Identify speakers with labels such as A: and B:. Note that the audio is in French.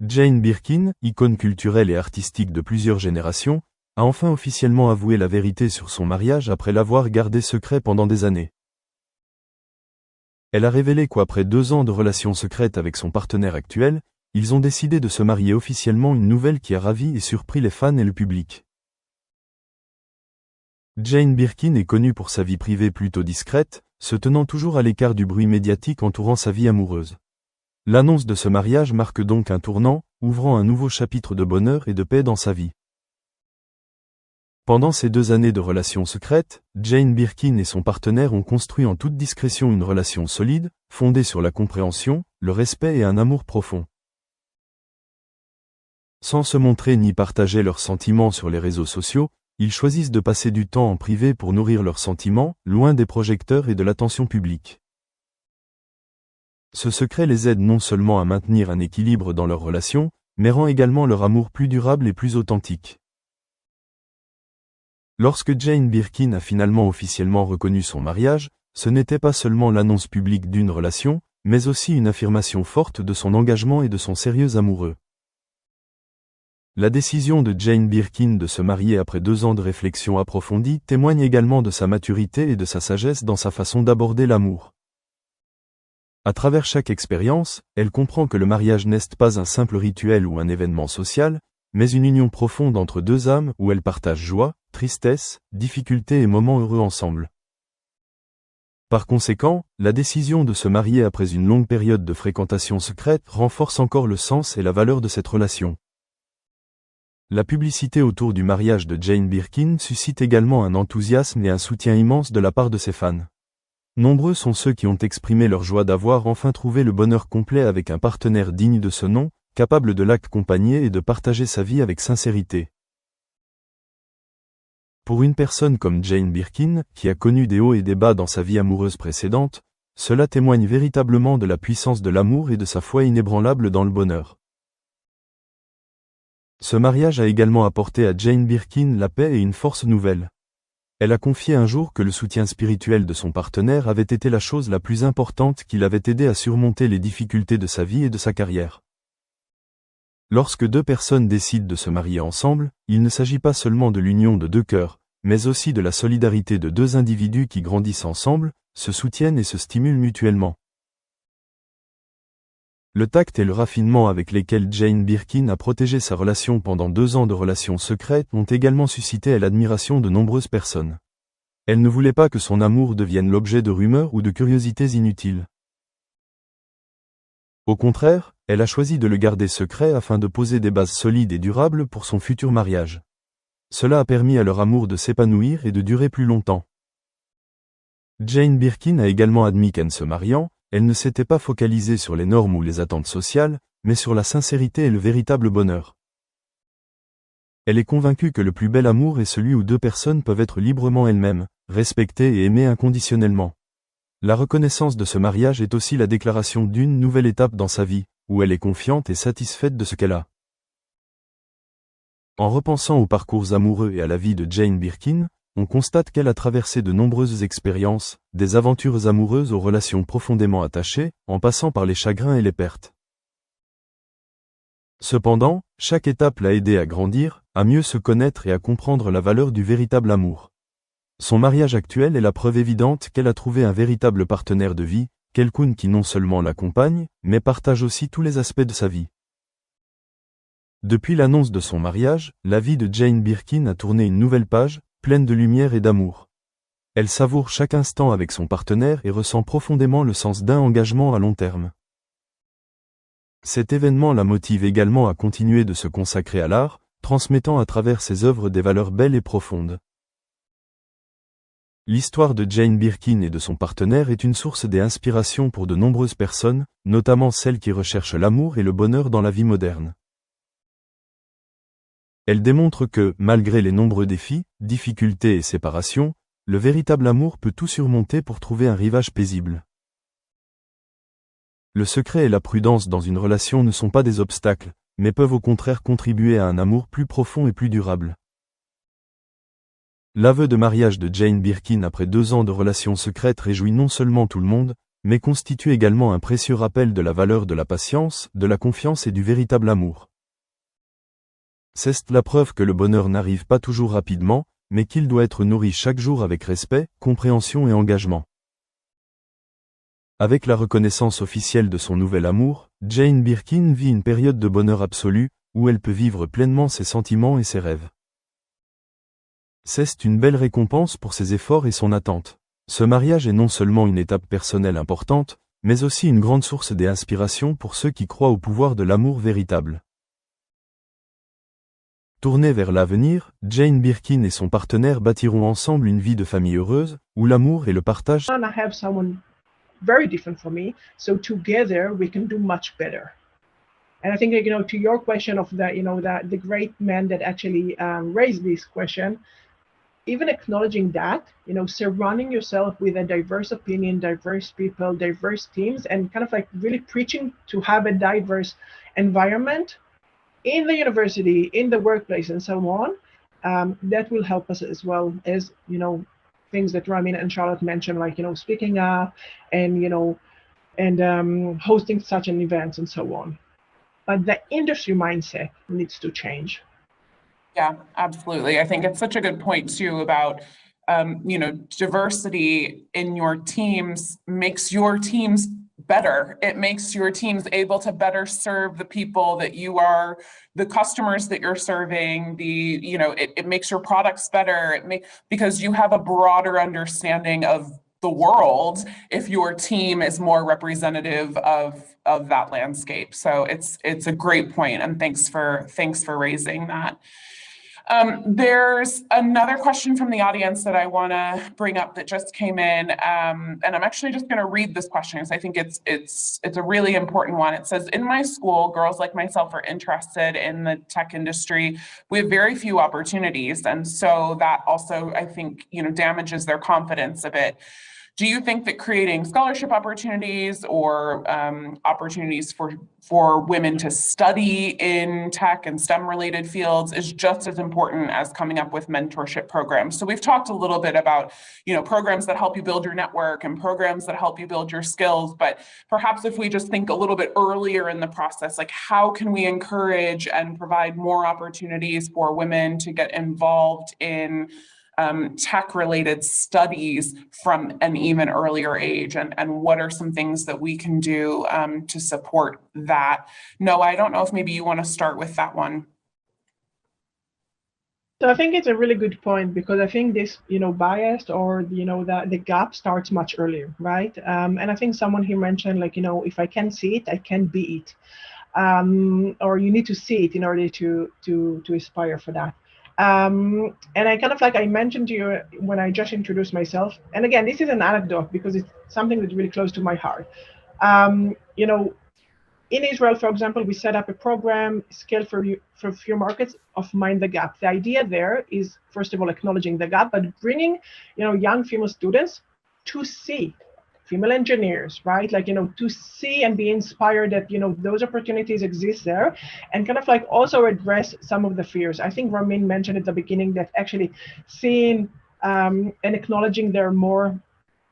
A: Jane Birkin, icône culturelle et artistique de plusieurs générations, a enfin officiellement avoué la vérité sur son mariage après l'avoir gardé secret pendant des années. Elle a révélé qu'après 2 ans de relations secrètes avec son partenaire actuel, ils ont décidé de se marier officiellement, une nouvelle qui a ravi et surpris les fans et le public. Jane Birkin est connue pour sa vie privée plutôt discrète, se tenant toujours à l'écart du bruit médiatique entourant sa vie amoureuse. L'annonce de ce mariage marque donc un tournant, ouvrant un nouveau chapitre de bonheur et de paix dans sa vie. Pendant ces 2 années de relations secrètes, Jane Birkin et son partenaire ont construit en toute discrétion une relation solide, fondée sur la compréhension, le respect et un amour profond. Sans se montrer ni partager leurs sentiments sur les réseaux sociaux, ils choisissent de passer du temps en privé pour nourrir leurs sentiments, loin des projecteurs et de l'attention publique. Ce secret les aide non seulement à maintenir un équilibre dans leur relation, mais rend également leur amour plus durable et plus authentique. Lorsque Jane Birkin a finalement officiellement reconnu son mariage, ce n'était pas seulement l'annonce publique d'une relation, mais aussi une affirmation forte de son engagement et de son sérieux amoureux. La décision de Jane Birkin de se marier après 2 ans de réflexion approfondie témoigne également de sa maturité et de sa sagesse dans sa façon d'aborder l'amour. À travers chaque expérience, elle comprend que le mariage n'est pas un simple rituel ou un événement social, mais une union profonde entre 2 âmes où elles partagent joie, tristesse, difficultés et moments heureux ensemble. Par conséquent, la décision de se marier après une longue période de fréquentation secrète renforce encore le sens et la valeur de cette relation. La publicité autour du mariage de Jane Birkin suscite également un enthousiasme et un soutien immense de la part de ses fans. Nombreux sont ceux qui ont exprimé leur joie d'avoir enfin trouvé le bonheur complet avec un partenaire digne de ce nom, capable de l'accompagner et de partager sa vie avec sincérité. Pour une personne comme Jane Birkin, qui a connu des hauts et des bas dans sa vie amoureuse précédente, cela témoigne véritablement de la puissance de l'amour et de sa foi inébranlable dans le bonheur. Ce mariage a également apporté à Jane Birkin la paix et une force nouvelle. Elle a confié un jour que le soutien spirituel de son partenaire avait été la chose la plus importante qui l'avait aidé à surmonter les difficultés de sa vie et de sa carrière. Lorsque 2 personnes décident de se marier ensemble, il ne s'agit pas seulement de l'union de 2 cœurs, mais aussi de la solidarité de 2 individus qui grandissent ensemble, se soutiennent et se stimulent mutuellement. Le tact et le raffinement avec lesquels Jane Birkin a protégé sa relation pendant 2 ans de relations secrètes ont également suscité l'admiration de nombreuses personnes. Elle ne voulait pas que son amour devienne l'objet de rumeurs ou de curiosités inutiles. Au contraire, elle a choisi de le garder secret afin de poser des bases solides et durables pour son futur mariage. Cela a permis à leur amour de s'épanouir et de durer plus longtemps. Jane Birkin a également admis qu'en se mariant, elle ne s'était pas focalisée sur les normes ou les attentes sociales, mais sur la sincérité et le véritable bonheur. Elle est convaincue que le plus bel amour est celui où 2 personnes peuvent être librement elles-mêmes, respectées et aimées inconditionnellement. La reconnaissance de ce mariage est aussi la déclaration d'une nouvelle étape dans sa vie, où elle est confiante et satisfaite de ce qu'elle a. En repensant aux parcours amoureux et à la vie de Jane Birkin, on constate qu'elle a traversé de nombreuses expériences, des aventures amoureuses aux relations profondément attachées, en passant par les chagrins et les pertes. Cependant, chaque étape l'a aidée à grandir, à mieux se connaître et à comprendre la valeur du véritable amour. Son mariage actuel est la preuve évidente qu'elle a trouvé un véritable partenaire de vie, quelqu'un qui non seulement l'accompagne, mais partage aussi tous les aspects de sa vie. Depuis l'annonce de son mariage, la vie de Jane Birkin a tourné une nouvelle page, pleine de lumière et d'amour. Elle savoure chaque instant avec son partenaire et ressent profondément le sens d'un engagement à long terme. Cet événement la motive également à continuer de se consacrer à l'art, transmettant à travers ses œuvres des valeurs belles et profondes. L'histoire de Jane Birkin et de son partenaire est une source d'inspiration pour de nombreuses personnes, notamment celles qui recherchent l'amour et le bonheur dans la vie moderne. Elle démontre que, malgré les nombreux défis, difficultés et séparations, le véritable amour peut tout surmonter pour trouver un rivage paisible. Le secret et la prudence dans une relation ne sont pas des obstacles, mais peuvent au contraire contribuer à un amour plus profond et plus durable. L'aveu de mariage de Jane Birkin après 2 ans de relations secrètes réjouit non seulement tout le monde, mais constitue également un précieux rappel de la valeur de la patience, de la confiance et du véritable amour. C'est la preuve que le bonheur n'arrive pas toujours rapidement, mais qu'il doit être nourri chaque jour avec respect, compréhension et engagement. Avec la reconnaissance officielle de son nouvel amour, Jane Birkin vit une période de bonheur absolu, où elle peut vivre pleinement ses sentiments et ses rêves. C'est une belle récompense pour ses efforts et son attente. Ce mariage est non seulement une étape personnelle importante, mais aussi une grande source d'inspiration pour ceux qui croient au pouvoir de l'amour véritable. Tournée vers l'avenir, Jane Birkin et son partenaire bâtiront ensemble une vie de famille heureuse, où l'amour et le partage
B: very different from me, so together we can do much better. And I think, to your question of the great men that actually raised this question, even acknowledging that, surrounding yourself with a diverse opinion, diverse people, diverse teams, and kind of like really preaching to have a diverse environment in the university, in the workplace, and so on, that will help us as well as, things that Ramin and Charlotte mentioned, like, speaking up and, hosting such an event and so on. But the industry mindset needs to change.
C: Yeah, absolutely. I think it's such a good point too about, diversity in your teams makes your teams better. It makes your teams able to better serve the people that you are, the customers that you're serving, it makes your products better. Because you have a broader understanding of the world if your team is more representative of that landscape. So it's a great point, and thanks for raising that. There's another question from the audience that I want to bring up that just came in, and I'm actually just going to read this question because I think it's a really important one. It says, in my school, girls like myself are interested in the tech industry. We have very few opportunities, and so that also, I think, damages their confidence a bit. Do you think that creating scholarship opportunities or opportunities for women to study in tech and STEM-related fields is just as important as coming up with mentorship programs? So we've talked a little bit about, programs that help you build your network and programs that help you build your skills, but perhaps if we just think a little bit earlier in the process, like how can we encourage and provide more opportunities for women to get involved in tech-related studies from an even earlier age, and what are some things that we can do to support that? Noah, I don't know if maybe you want to start with that one.
B: So I think it's a really good point, because I think this, bias or, the gap starts much earlier, right? And I think someone here mentioned, like, if I can see it, I can be it. Or you need to see it in order to aspire for that. And I kind of, like I mentioned to you when I just introduced myself, and again, this is an anecdote because it's something that's really close to my heart. In Israel, for example, we set up a program scaled for few markets of Mind the Gap. The idea there is, first of all, acknowledging the gap, but bringing, young female students to see female engineers, right? Like, to see and be inspired that, those opportunities exist there, and kind of like also address some of the fears. I think Ramin mentioned at the beginning that actually seeing and acknowledging their more